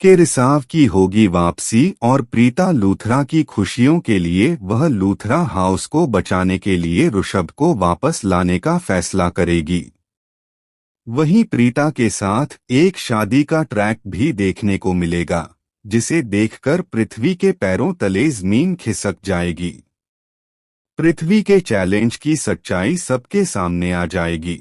के रिसाव की होगी वापसी और प्रीता लूथरा की खुशियों के लिए वह लूथरा हाउस को बचाने के लिए ऋषभ को वापस लाने का फैसला करेगी। वहीं प्रीता के साथ एक शादी का ट्रैक भी देखने को मिलेगा, जिसे देखकर पृथ्वी के पैरों तले जमीन खिसक जाएगी। पृथ्वी के चैलेंज की सच्चाई सबके सामने आ जाएगी।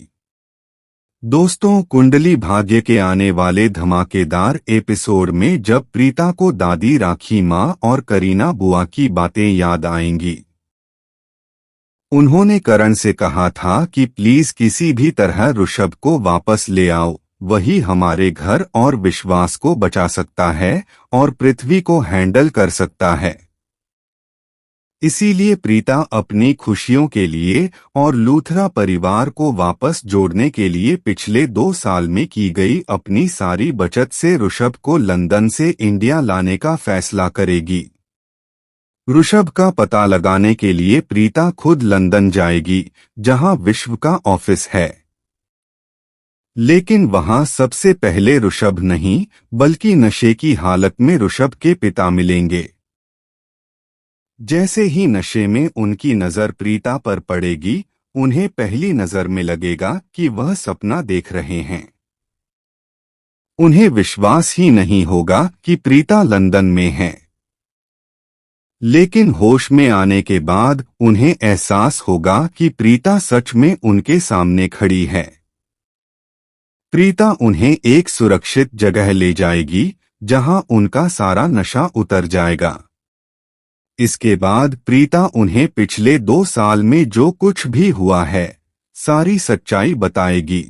दोस्तों, कुंडली भाग्य के आने वाले धमाकेदार एपिसोड में जब प्रीता को दादी राखी माँ और करीना बुआ की बातें याद आएंगी। उन्होंने करण से कहा था कि प्लीज किसी भी तरह ऋषभ को वापस ले आओ, वही हमारे घर और विश्वास को बचा सकता है और पृथ्वी को हैंडल कर सकता है। इसीलिए प्रीता अपनी खुशियों के लिए और लूथरा परिवार को वापस जोड़ने के लिए पिछले 2 साल में की गई अपनी सारी बचत से ऋषभ को लंदन से इंडिया लाने का फैसला करेगी। ऋषभ का पता लगाने के लिए प्रीता खुद लंदन जाएगी, जहां विश्व का ऑफिस है। लेकिन वहां सबसे पहले ऋषभ नहीं, बल्कि नशे की हालत में ऋषभ के पिता मिलेंगे। जैसे ही नशे में उनकी नजर प्रीता पर पड़ेगी, उन्हें पहली नजर में लगेगा कि वह सपना देख रहे हैं। उन्हें विश्वास ही नहीं होगा कि प्रीता लंदन में है। लेकिन होश में आने के बाद उन्हें एहसास होगा कि प्रीता सच में उनके सामने खड़ी है। प्रीता उन्हें एक सुरक्षित जगह ले जाएगी, जहां उनका सारा नशा उतर जाएगा। इसके बाद प्रीता उन्हें पिछले 2 साल में जो कुछ भी हुआ है, सारी सच्चाई बताएगी।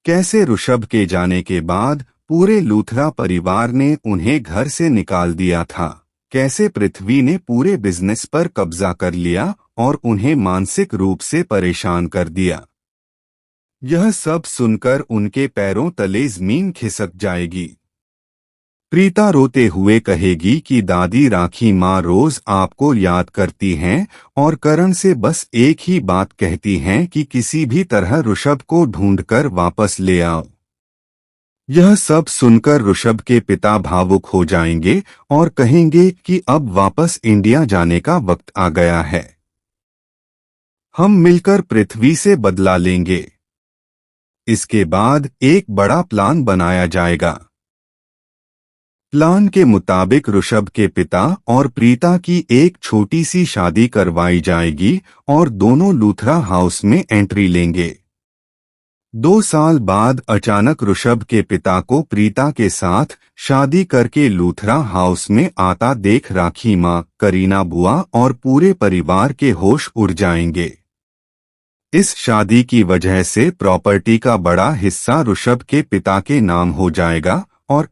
कैसे ऋषभ के जाने के बाद पूरे लूथरा परिवार ने उन्हें घर से निकाल दिया था, कैसे पृथ्वी ने पूरे बिजनेस पर कब्जा कर लिया और उन्हें मानसिक रूप से परेशान कर दिया। यह सब सुनकर उनके पैरों तले जमीन खिसक जाएगी। प्रीता रोते हुए कहेगी कि दादी राखी माँ रोज आपको याद करती हैं और करण से बस एक ही बात कहती हैं कि किसी भी तरह ऋषभ को ढूंढकर वापस ले आओ। यह सब सुनकर ऋषभ के पिता भावुक हो जाएंगे और कहेंगे कि अब वापस इंडिया जाने का वक्त आ गया है। हम मिलकर पृथ्वी से बदला लेंगे। इसके बाद एक बड़ा प्लान बनाया जाएगा। प्लान के मुताबिक ऋषभ के पिता और प्रीता की एक छोटी सी शादी करवाई जाएगी और दोनों लूथरा हाउस में एंट्री लेंगे। 2 साल बाद अचानक ऋषभ के पिता को प्रीता के साथ शादी करके लूथरा हाउस में आता देख राखी माँ, करीना बुआ और पूरे परिवार के होश उड़ जाएंगे। इस शादी की वजह से प्रॉपर्टी का बड़ा हिस्सा ऋषभ के पिता के नाम हो जाएगा और